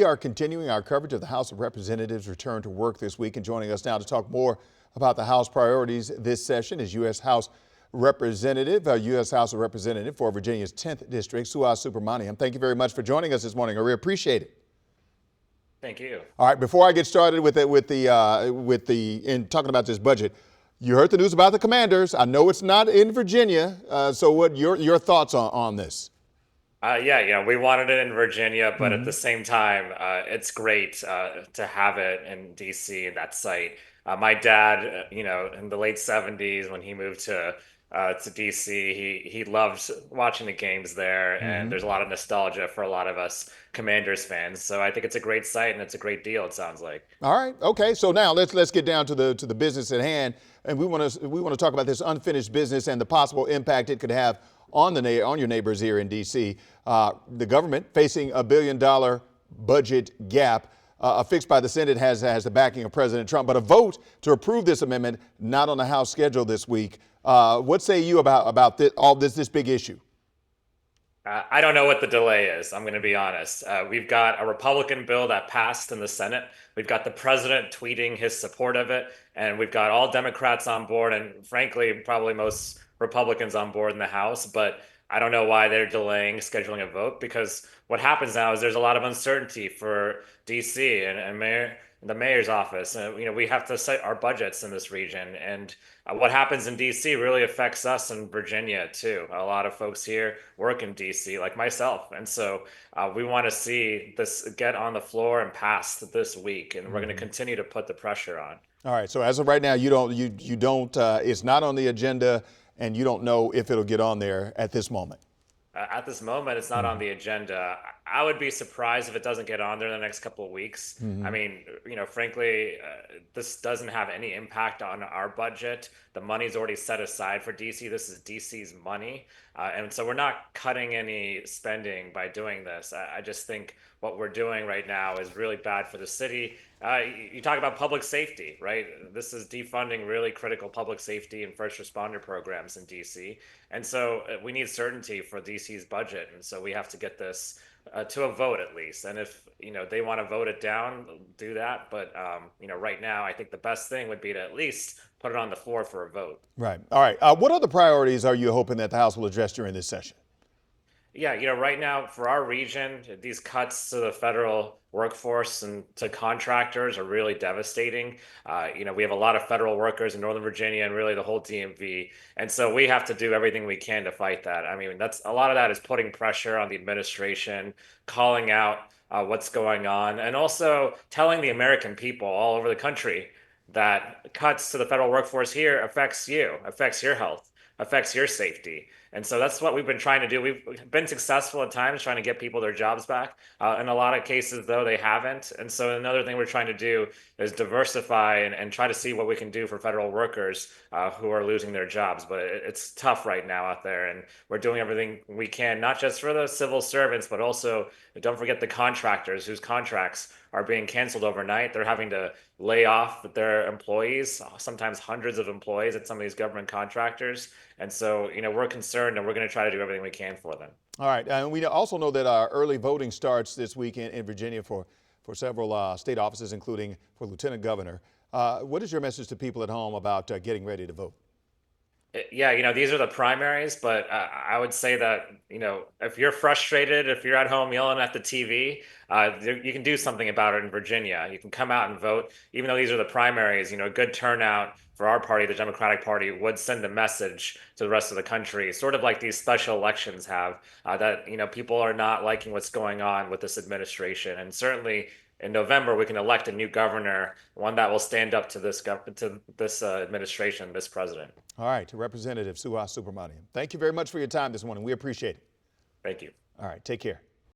We are continuing our coverage of the House of Representatives' return to work this week, and joining us now to talk more about the House priorities this session is U.S. House of Representative for Virginia's 10th District, Suhas Subramanyam. Thank you very much for joining us this morning. I really appreciate it. Thank you. All right, before I get started in talking about this budget, you heard the news about the commanders. I know it's not in Virginia, so what your thoughts on this? We wanted it in Virginia, but at the same time, it's great to have it in DC, that site. My dad, in the late 70s when he moved to DC, he loved watching the games there, and there's a lot of nostalgia for a lot of us Commanders fans. So I think it's a great site and it's a great deal, it sounds like. All right, okay. So now let's get down to the business at hand, and we want to talk about this unfinished business and the possible impact it could have on your neighbors here in D.C. The government facing $1 billion budget gap. Fixed by the Senate has the backing of President Trump, but a vote to approve this amendment not on the House schedule this week. What say you about this big issue? I don't know what the delay is. I'm going to be honest. We've got a Republican bill that passed in the Senate. We've got the president tweeting his support of it, and we've got all Democrats on board, and frankly, probably most Republicans on board in the House. But I don't know why they're delaying scheduling a vote, because what happens now is there's a lot of uncertainty for DC and the mayor's office. We have to set our budgets in this region, and what happens in DC really affects us in Virginia too. A lot of folks here work in DC, like myself, and so we want to see this get on the floor and pass this week, and we're going to continue to put the pressure on. All right. So as of right now, you don't. It's not on the agenda, and you don't know if it'll get on there at this moment. At this moment, it's not on the agenda. I would be surprised if it doesn't get on there in the next couple of weeks. I mean, frankly, this doesn't have any impact on our budget. The money's already set aside for DC. This is DC's money. And so we're not cutting any spending by doing this. I just think what we're doing right now is really bad for the city. You talk about public safety, right? This is defunding really critical public safety and first responder programs in DC. And so we need certainty for DC's budget. And so we have to get this to a vote at least. And if, they want to vote it down, do that. But, right now, I think the best thing would be to at least put it on the floor for a vote. Right. All right. What other priorities are you hoping that the House will address during this session? Yeah, right now for our region, these cuts to the federal workforce and to contractors are really devastating. We have a lot of federal workers in Northern Virginia and really the whole DMV. And so we have to do everything we can to fight that. I mean, a lot of that is putting pressure on the administration, calling out what's going on, and also telling the American people all over the country that cuts to the federal workforce here affects you, affects your health, affects your safety. And so that's what we've been trying to do. We've been successful at times trying to get people their jobs back. In a lot of cases, though, they haven't. And so another thing we're trying to do is diversify and try to see what we can do for federal workers who are losing their jobs. But it's tough right now out there. And we're doing everything we can, not just for the civil servants, but also don't forget the contractors whose contracts are being canceled overnight. They're having to lay off their employees, sometimes hundreds of employees at some of these government contractors. And so, we're concerned, and we're going to try to do everything we can for them. All right. And we also know that early voting starts this week in Virginia for several state offices, including for lieutenant governor. What is your message to people at home about getting ready to vote? Yeah, these are the primaries, but I would say that, if you're frustrated, if you're at home yelling at the TV, you can do something about it in Virginia. You can come out and vote. Even though these are the primaries, a good turnout for our party, the Democratic Party, would send a message to the rest of the country, sort of like these special elections have, that, people are not liking what's going on with this administration. And certainly in November, we can elect a new governor, one that will stand up to this administration, this president. All right, Representative Suhas Subramanyam, thank you very much for your time this morning. We appreciate it. Thank you. All right, take care.